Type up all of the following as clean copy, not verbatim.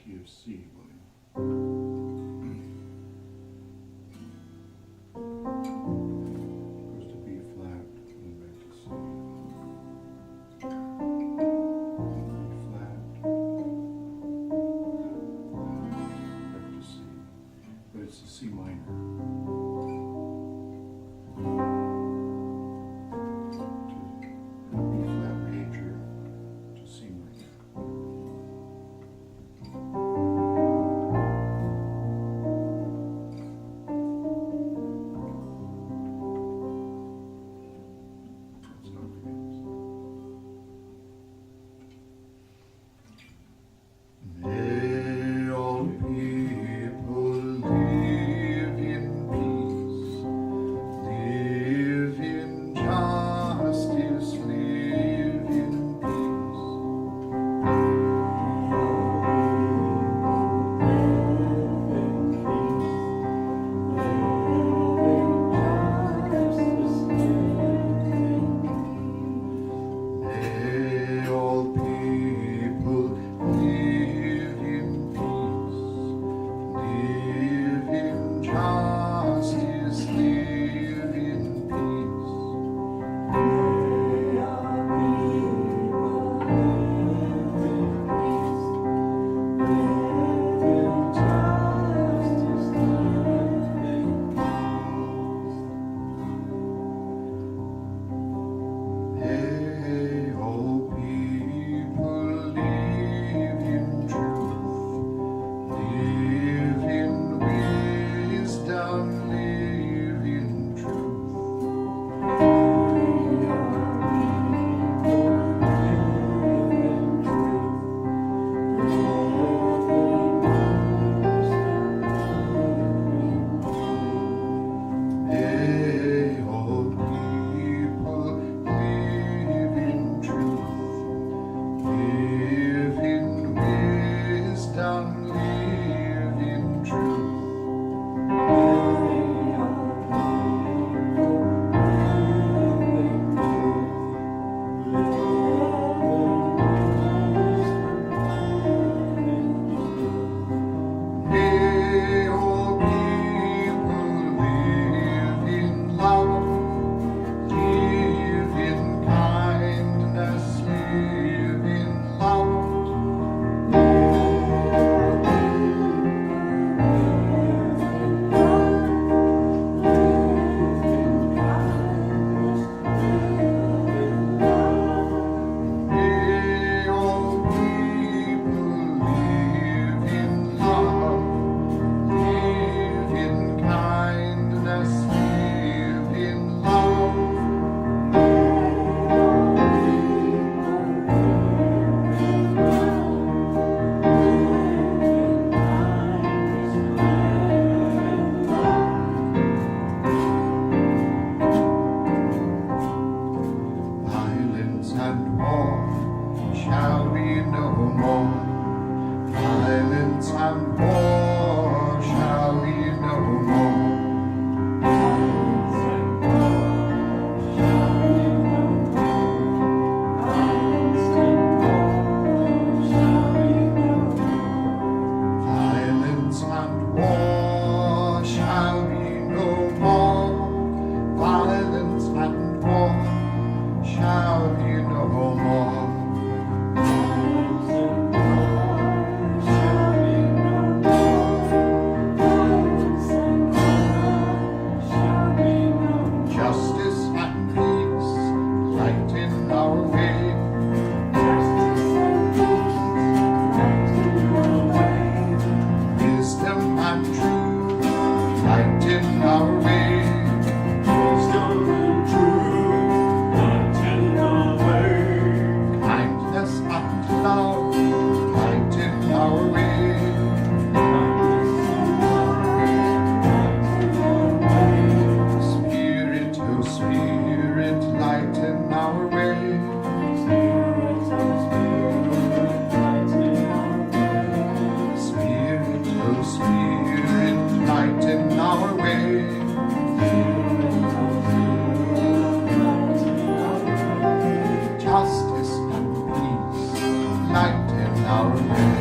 key of C, William. Goes to B flat, and back to C. B flat, back to C. But it's a C minor. To B flat major to C minor. That's how it begins. May all people live in peace, live in justice, live in peace. May all people live in peace, live in justice, live in peace. May all people live in truth, live in wisdom, live in truth. May all people live in truth, live in wisdom, live in truth. May all people live in love, live in kindness, live in love. May all people live in love, live in kindness, live in love. Violence and war shall be no more. Violence and war shall be no more. Violence and war shall be no more. Violence and war shall be no more. Justice and peace lighten our way. Wisdom and truth lighten our way. Kindness and love lighten our way. Spirit, oh Spirit, lighten our way. Spirit, oh Spirit, lighten our way. Justice and peace lighten our way.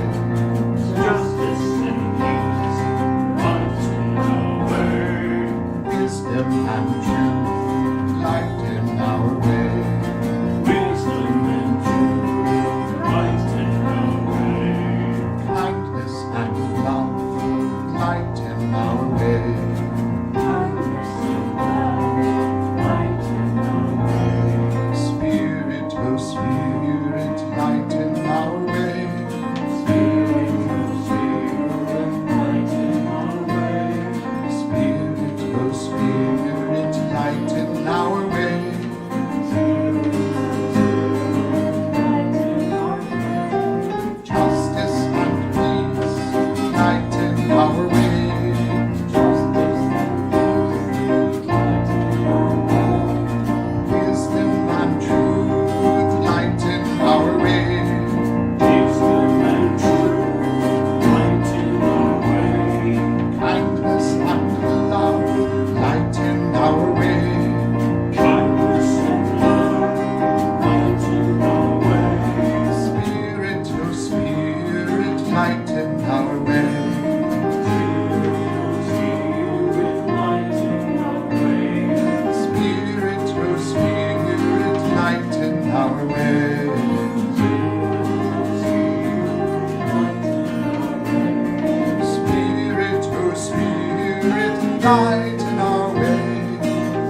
lighten our way.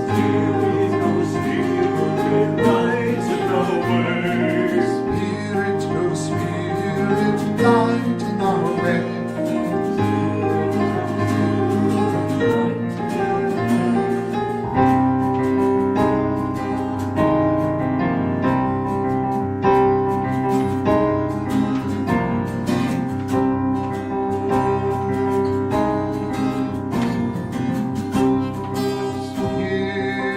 Spirit, oh Spirit, lighten our way. Spirit, oh Spirit, lighten our way. Spirit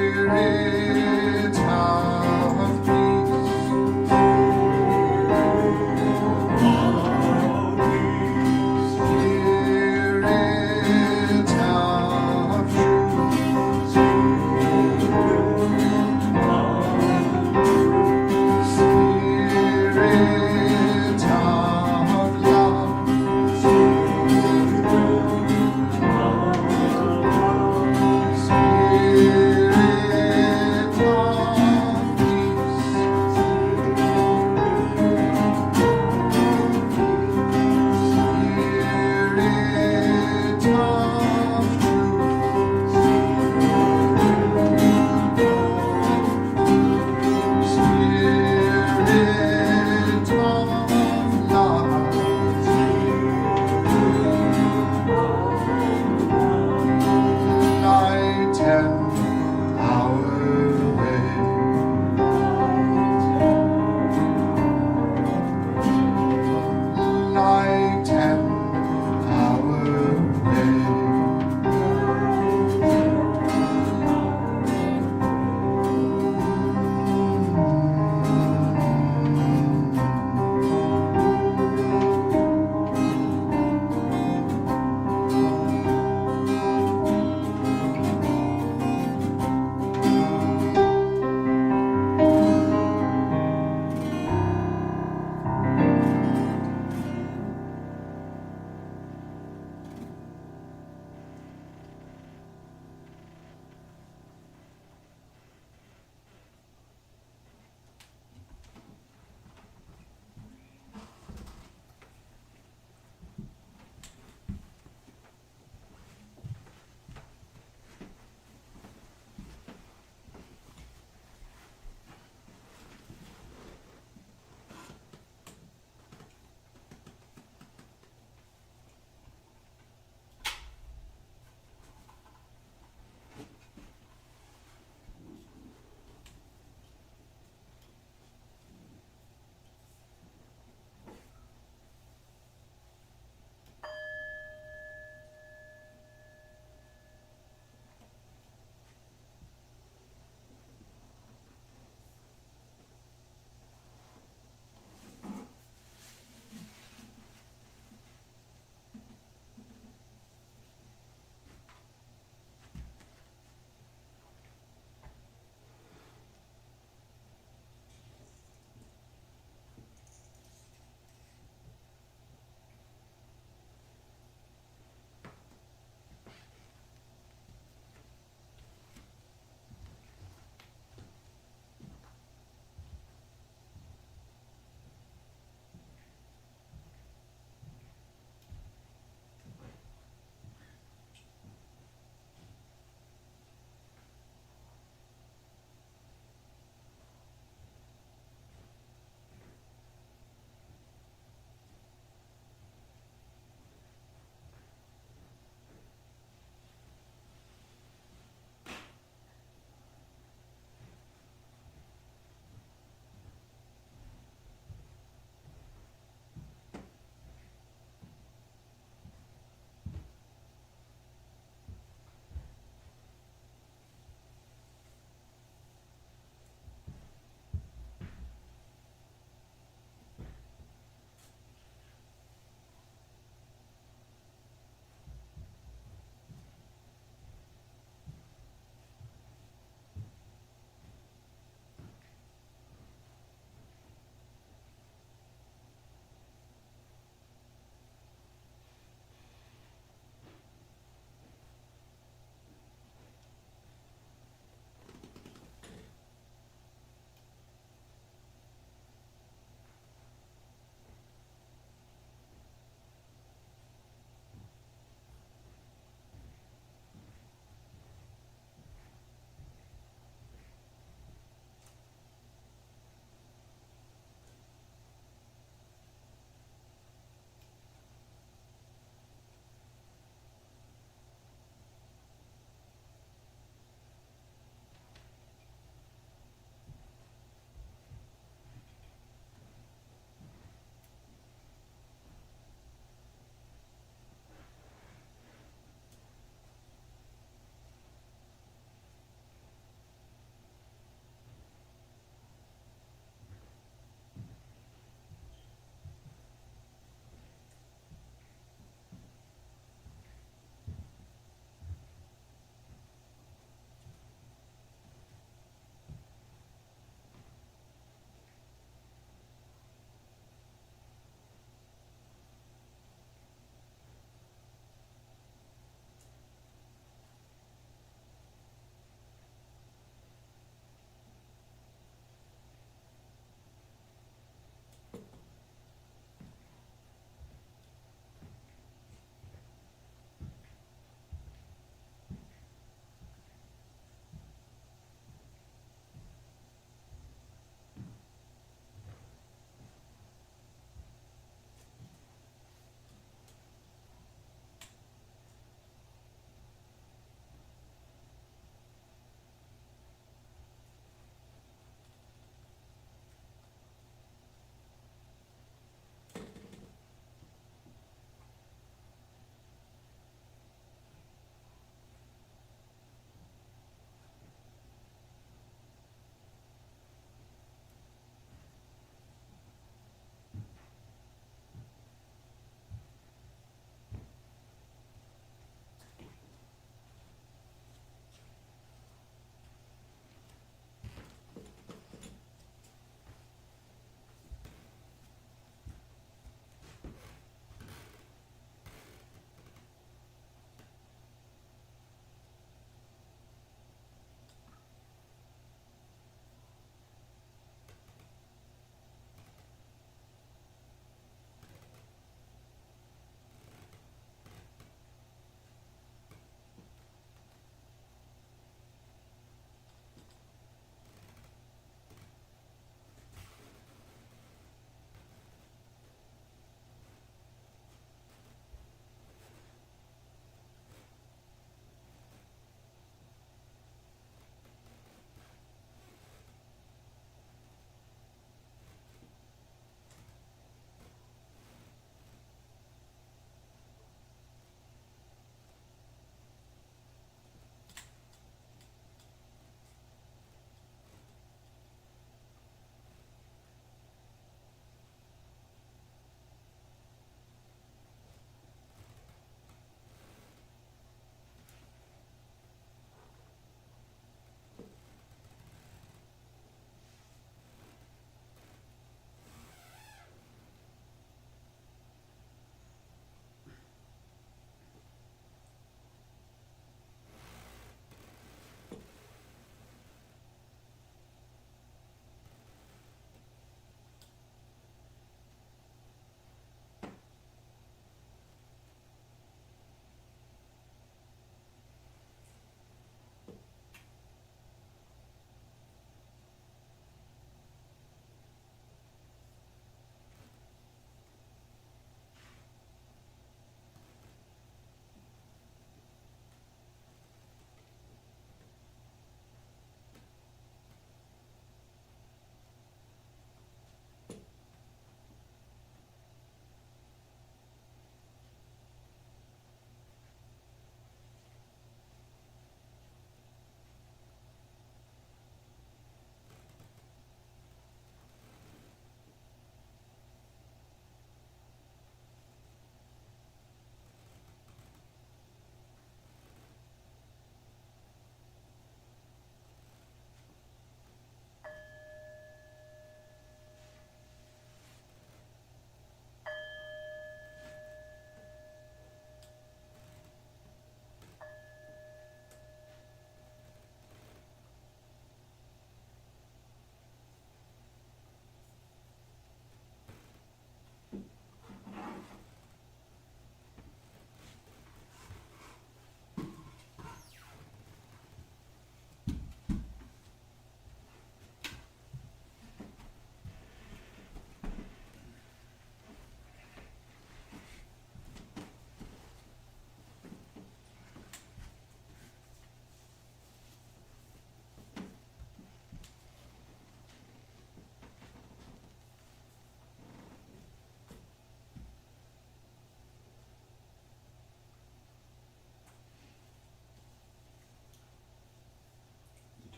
of peace, All peace.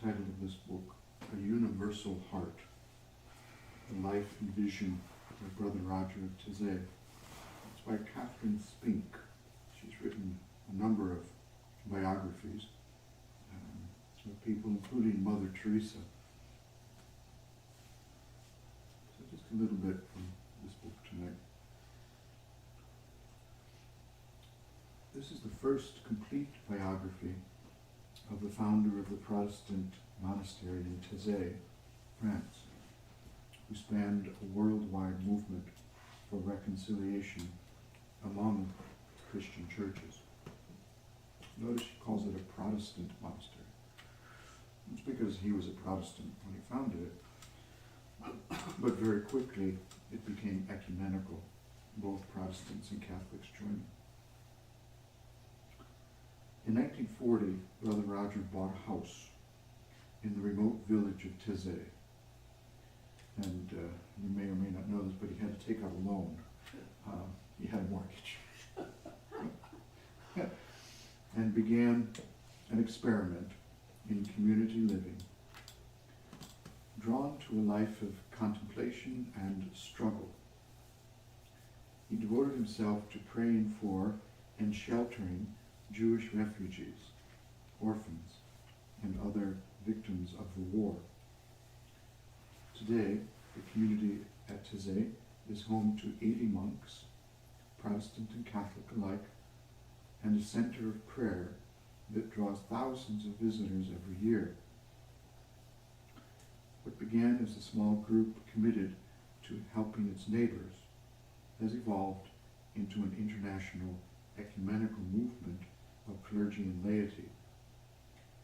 title of this book, A Universal Heart, The Life and Vision of Brother Roger of Taizé. It's by Catherine Spink. She's written a number of biographies of people, including Mother Teresa. So just a little bit from this book tonight. This is the first complete biography of the founder of the Protestant monastery in Taizé, France, who spanned a worldwide movement for reconciliation among Christian churches. Notice she calls it a Protestant monastery. It's because he was a Protestant when he founded it, but very quickly it became ecumenical, both Protestants and Catholics joining. In 1940, Brother Roger bought a house in the remote village of Taizé. And you may or may not know this, but he had to take out a loan. He had a mortgage. And began an experiment in community living, drawn to a life of contemplation and struggle. He devoted himself to praying for and sheltering Jewish refugees, orphans, and other victims of the war. Today, the community at Taizé is home to 80 monks, Protestant and Catholic alike, and a center of prayer that draws thousands of visitors every year. What began as a small group committed to helping its neighbors has evolved into an international ecumenical movement of clergy and laity,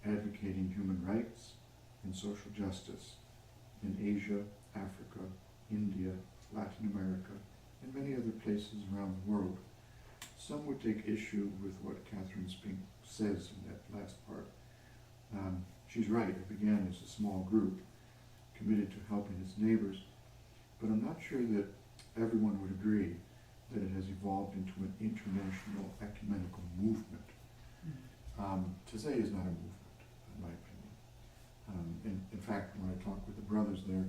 advocating human rights and social justice in Asia, Africa, India, Latin America, and many other places around the world. Some would take issue with what Catherine Spink says in that last part. She's right, it began as a small group committed to helping its neighbors, but I'm not sure that everyone would agree that it has evolved into an international ecumenical movement. Taizé is not a movement, in my opinion. In fact, when I talk with the brothers there,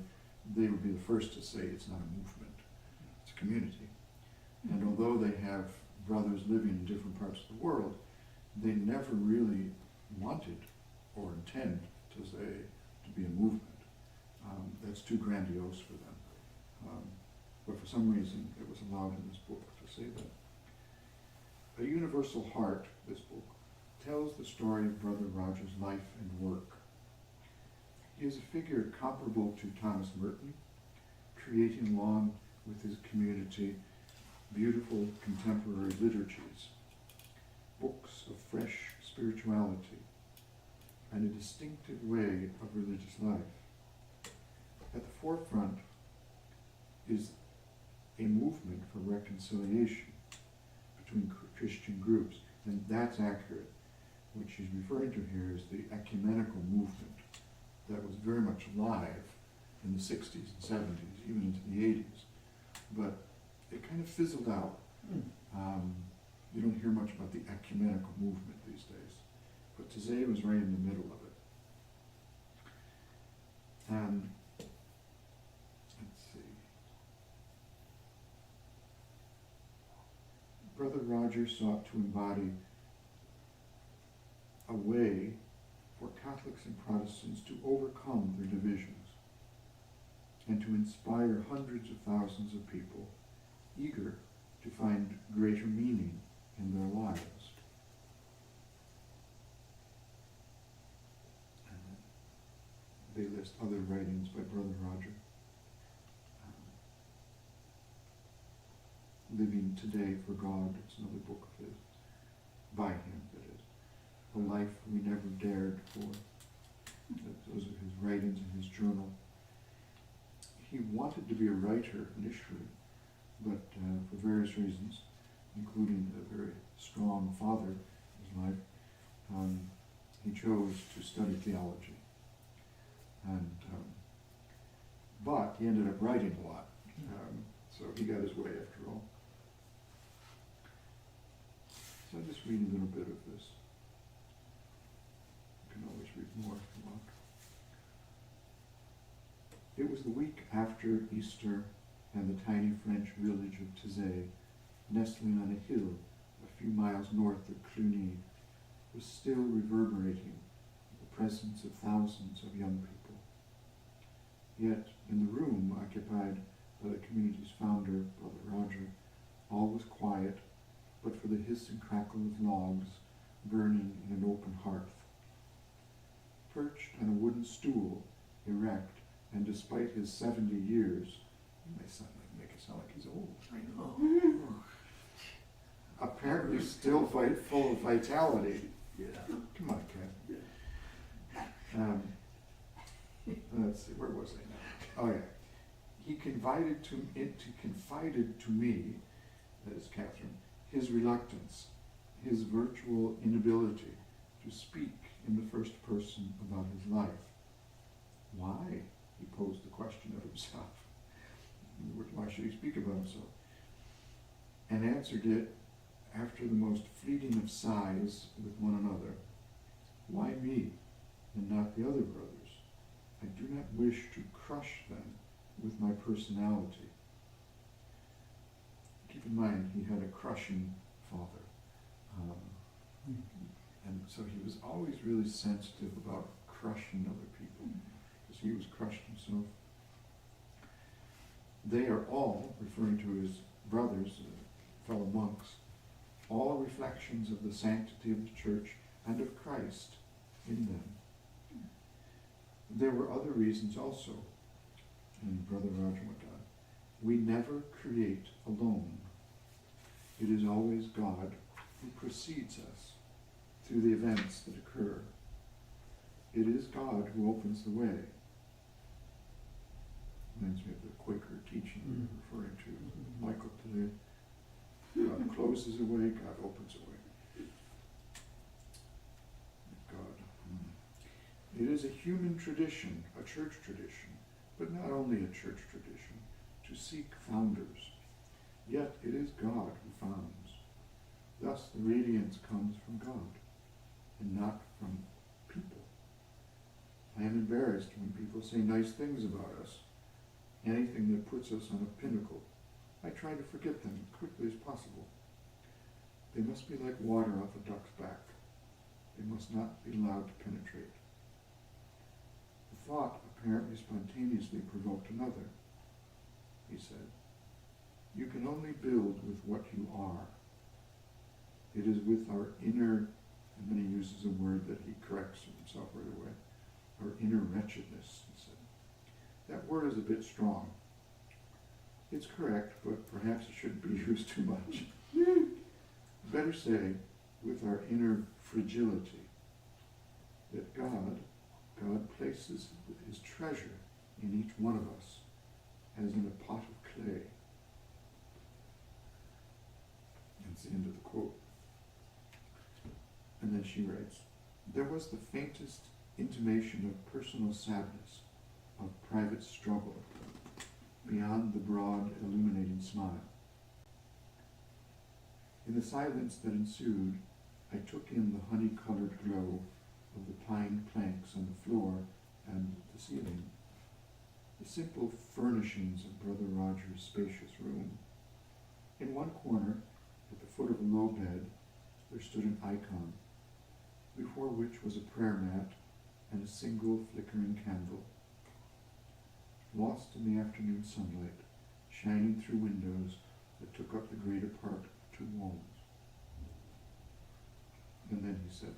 they would be the first to say it's not a movement, it's a community. And although they have brothers living in different parts of the world, they never really wanted or intend Taizé to be a movement. That's too grandiose for them. But for some reason, it was allowed in this book to say that. A Universal Heart, this book, tells the story of Brother Roger's life and work. He is a figure comparable to Thomas Merton, creating along with his community beautiful contemporary liturgies, books of fresh spirituality, and a distinctive way of religious life. At the forefront is a movement for reconciliation between Christian groups, and that's accurate. What she's referring to here is the ecumenical movement that was very much alive in the 60s and 70s, even into the 80s. But it kind of fizzled out. You don't hear much about the ecumenical movement these days. But Taizé was right in the middle of it. And let's see. Brother Roger sought to embody a way for Catholics and Protestants to overcome their divisions and to inspire hundreds of thousands of people eager to find greater meaning in their lives. And they list other writings by Brother Roger. Living Today for God, it's another book of his, by him, that is. A Life We Never Dared For. Those are his writings in his journal. He wanted to be a writer initially, but for various reasons, including a very strong father in his life, he chose to study theology. And but he ended up writing a lot, so he got his way after all. So I'll just read a little bit of this. You can always read more if you want. It was the week after Easter, and the tiny French village of Taizé, nestling on a hill a few miles north of Cluny, was still reverberating with the presence of thousands of young people. Yet, in the room occupied by the community's founder, Brother Roger, all was quiet, but for the hiss and crackle of logs burning in an open hearth. Perched on a wooden stool, erect, and despite his 70 years, he may make it sound like he's old. I know. Apparently still full of vitality. Yeah. Come on, Ken. Let's see, where was I now? Oh yeah. He confided to me, that is Catherine, his reluctance, his virtual inability to speak in the first person about his life. Why? He posed the question of himself. Why should he speak about himself? And answered it after the most fleeting of sighs with one another. Why me, and not the other brothers? I do not wish to crush them with my personality. Keep in mind, he had a crushing father. And so he was always really sensitive about crushing other people, because he was crushed himself. They are all, referring to his brothers, fellow monks, all reflections of the sanctity of the church and of Christ in them. There were other reasons also, and Brother Roger went on. We never create alone. It is always God who precedes us through the events that occur. It is God who opens the way. Reminds me of the Quaker teaching referring to Michael today. God closes a way, God opens a way. God. It is a human tradition, a church tradition, but not only a church tradition, to seek founders. Yet it is God who founds. Thus the radiance comes from God, and not from people. I am embarrassed when people say nice things about us, anything that puts us on a pinnacle. I try to forget them as quickly as possible. They must be like water off a duck's back. They must not be allowed to penetrate. The thought apparently spontaneously provoked another. He said, you can only build with what you are. It is with our inner, and then he uses a word that he corrects himself right away, our inner wretchedness, he said. That word is a bit strong. It's correct, but perhaps it shouldn't be used too much. Better say, with our inner fragility, that God places his treasure in each one of us, as in a pot of clay. That's the end of the quote. And then she writes, there was the faintest intimation of personal sadness, of private struggle, beyond the broad, illuminating smile. In the silence that ensued, I took in the honey-colored glow of the pine planks on the floor and the ceiling, the simple furnishings of Brother Roger's spacious room. In one corner, at the foot of a low bed, there stood an icon, before which was a prayer mat and a single flickering candle. Lost in the afternoon sunlight, shining through windows that took up the greater part of 2 walls. And then he said,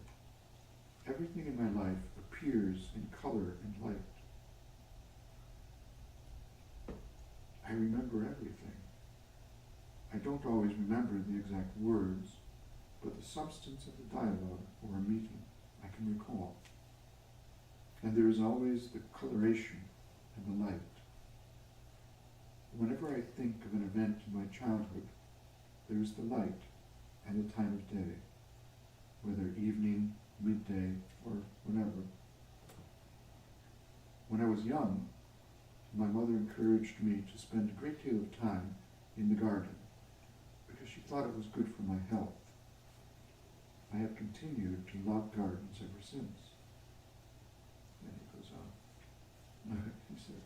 everything in my life appears in color and light. I remember everything. I don't always remember the exact words, but the substance of the dialogue or a meeting I can recall. And there is always the coloration and the light. Whenever I think of an event in my childhood, there is the light and the time of day, whether evening, midday, or whenever. When I was young, my mother encouraged me to spend a great deal of time in the garden, because she thought it was good for my health. I have continued to love gardens ever since. Then he goes on. He said,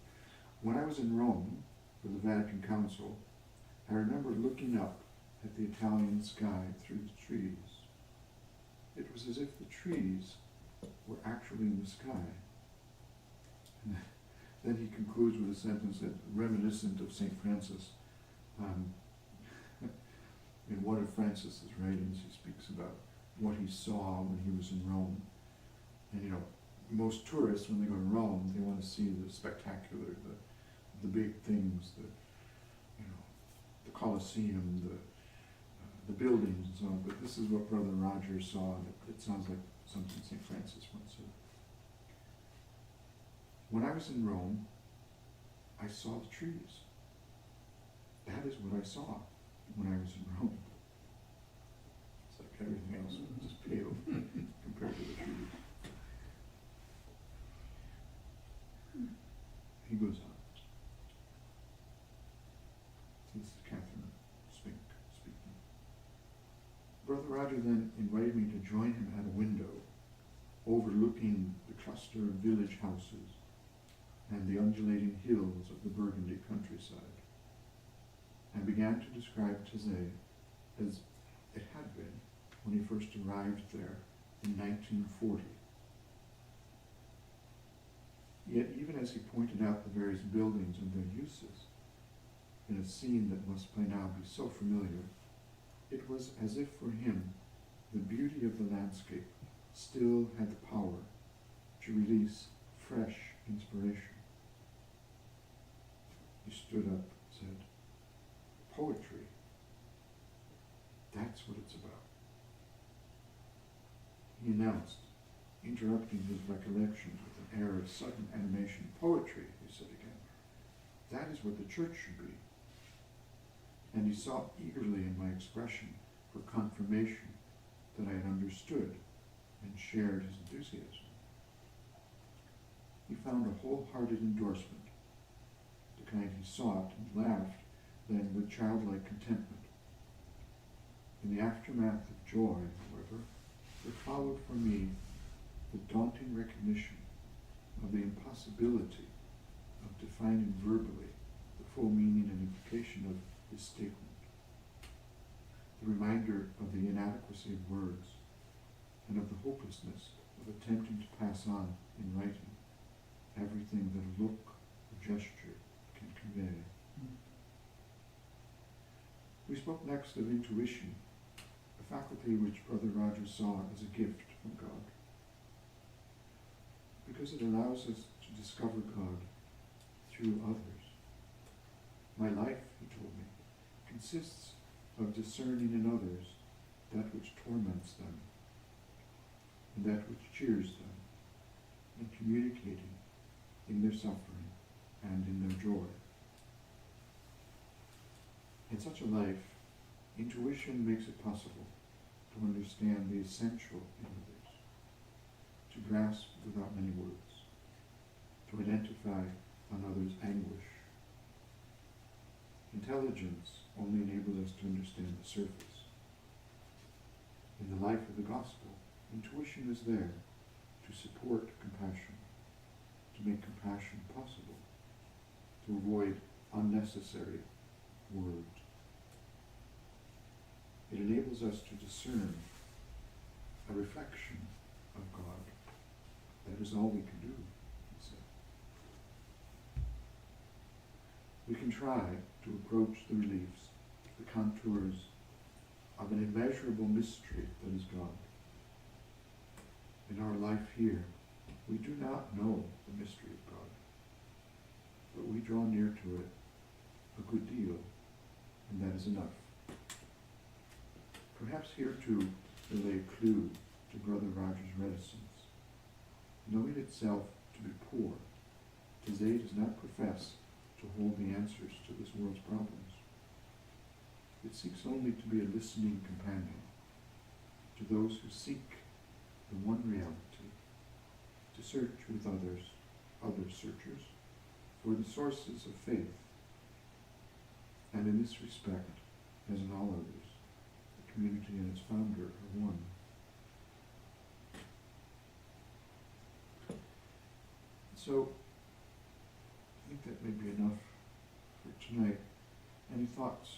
When I was in Rome for the Vatican Council, I remember looking up at the Italian sky through the trees. It was as if the trees were actually in the sky. And then he concludes with a sentence that reminiscent of St. Francis. In one of Francis's writings, he speaks about what he saw when he was in Rome. And most tourists, when they go to Rome, they want to see the spectacular, the big things, the Colosseum, the buildings and so on. But this is what Brother Roger saw, and it sounds like something St. Francis once said. When I was in Rome, I saw the trees. That is what I saw when I was in Rome. It's like everything else was just pale compared to the trees. He goes on. This is Catherine Spink speaking. Brother Roger then invited me to join him at a window overlooking the cluster of village houses and the undulating hills of the Burgundy countryside, and began to describe Taizé as it had been when he first arrived there in 1940. Yet even as he pointed out the various buildings and their uses, in a scene that must by now be so familiar, it was as if for him the beauty of the landscape still had the power to release fresh inspiration. He stood up and said, "Poetry, that's what it's about." He announced, interrupting his recollections with an air of sudden animation. "Poetry," he said again, "that is what the church should be." And he saw eagerly in my expression for confirmation that I had understood and shared his enthusiasm. He found a wholehearted endorsement, the kind he sought, and laughed then with childlike contentment. In the aftermath of joy, however, there followed for me the daunting recognition of the impossibility of defining verbally the full meaning and implication of his statement. The reminder of the inadequacy of words and of the hopelessness of attempting to pass on in writing everything that a look or gesture can convey. We spoke next of intuition, a faculty which Brother Roger saw as a gift from God, because it allows us to discover God through others. My life, he told me, consists of discerning in others that which torments them and that which cheers them, and communicating in their suffering and in their joy. In such a life, intuition makes it possible to understand the essential in others, to grasp without many words, to identify on others' anguish. Intelligence only enables us to understand the surface. In the life of the gospel, intuition is there to support compassion, to make compassion possible, to avoid unnecessary words. It enables us to discern a reflection of God. That is all we can do, he said. We can try to approach the reliefs, the contours of an immeasurable mystery that is God. In our life here, we do not know the mystery of God, but we draw near to it a good deal, and that is enough. Perhaps here too there lay a clue to Brother Roger's reticence. Knowing itself to be poor, Taizé does not profess to hold the answers to this world's problems. It seeks only to be a listening companion to those who seek the one reality, to search with others, other searchers, for the sources of faith. And in this respect, as in all others, the community and its founder are one. So, I think think that may be enough for tonight. Any thoughts?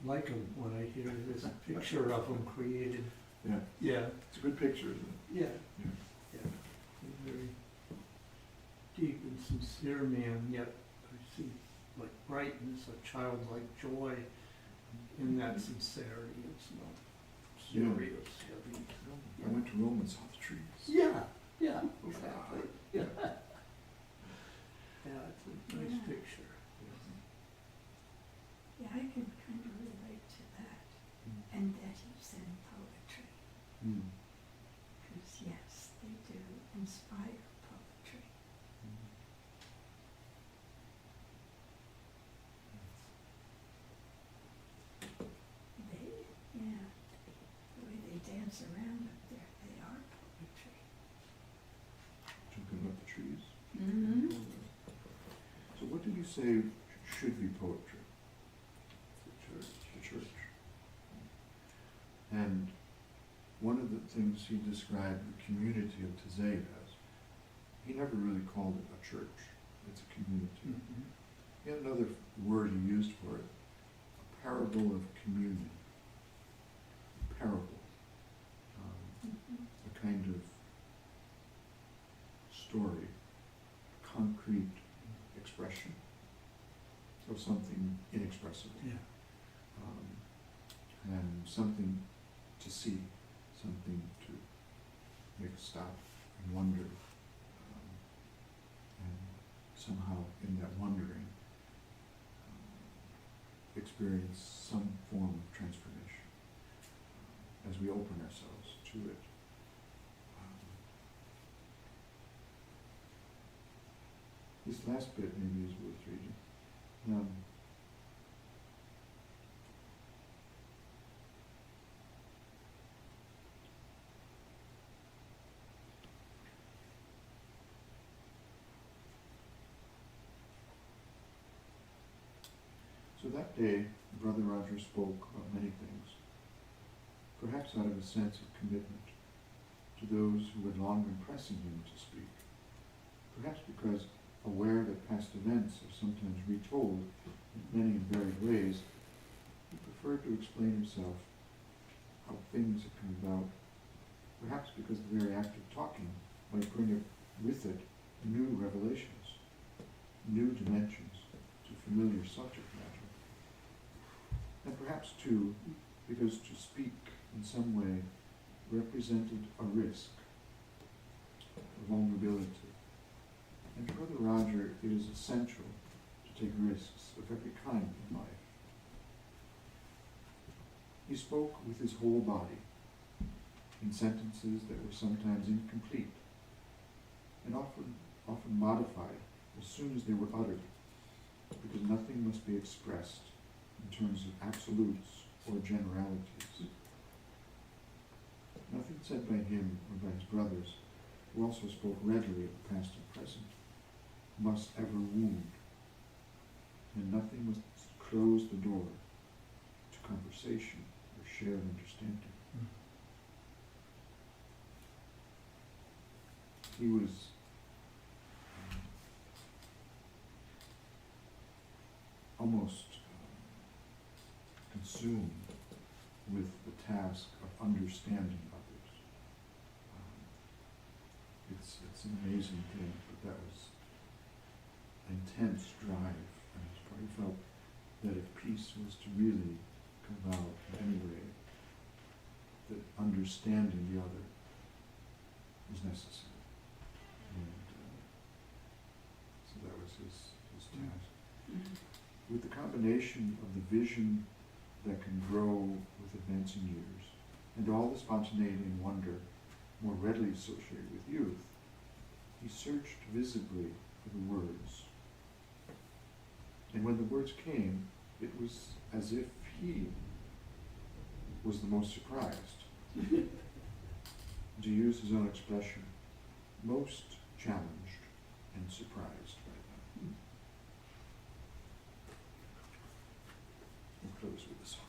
Like them when I hear this picture of them created. Yeah, Yeah, it's a good picture, isn't it? yeah, Yeah. yeah. A very deep and sincere man, yet I see like brightness, a childlike joy in that sincerity. It's not Yeah. serious, heavy. I went to Rome and saw the trees. Yeah, yeah, exactly. Yeah. Yeah, it's a nice Yeah. picture. Yeah, I can kind of relate to that, and that he's in poetry, Mm. because yes, they do inspire poetry. They, yeah, the way they dance around up there, they are poetry. Talking about the trees. Mm-hmm. So what did you say should be poetry? The church. And one of the things he described the community of Taizé as, he never really called it a church. It's a community. Mhm. He had another word he used for it, a parable of communion. A parable. Mm-hmm. A kind of story, concrete expression of something inexpressible. Yeah. And something to see, something to make a stop and wonder, and somehow in that wondering experience some form of transformation as we open ourselves to it. This last bit maybe is worth reading. So that day, Brother Roger spoke about many things, perhaps out of a sense of commitment to those who had long been pressing him to speak, perhaps because aware that past events are sometimes retold in many and varied ways, he preferred to explain himself, how things had come about, perhaps because the very act of talking might bring with it new revelations, new dimensions to familiar subject matter. And perhaps too, because to speak in some way represented a risk, a vulnerability. And to Brother Roger, it is essential to take risks of every kind in life. He spoke with his whole body, in sentences that were sometimes incomplete, and often modified as soon as they were uttered, because nothing must be expressed in terms of absolutes or generalities. Nothing said by him or by his brothers, who also spoke readily of the past and present, must ever wound, and nothing must close the door to conversation or shared understanding. He was almost consumed with the task of understanding others. It's an amazing thing, but that was intense drive, and he probably felt that if peace was to really come out in any way, that understanding the other was necessary. And so that was his task. Mm-hmm. With the combination of the vision that can grow with advancing years, and all the spontaneity and wonder more readily associated with youth, he searched visibly for the words. And when the words came, it was as if he was the most surprised. To use his own expression, most challenged and surprised by them. We'll close with a song.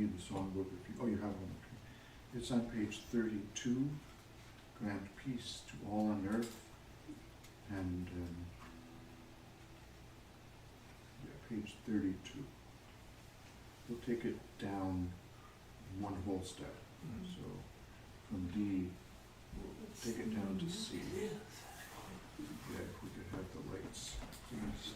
you the songbook if you, oh, you have one, okay. It's on page 32, grant peace to all on earth, and, page 32. We'll take it down one whole step. So from D, we'll take it down to C. Yeah, if we could have the lights, please.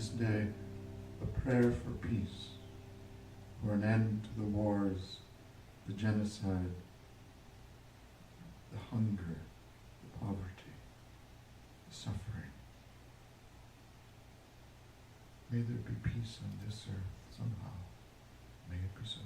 this day a prayer for peace, for an end to the wars, the genocide, the hunger, the poverty, the suffering. May there be peace on this earth somehow. May it be so.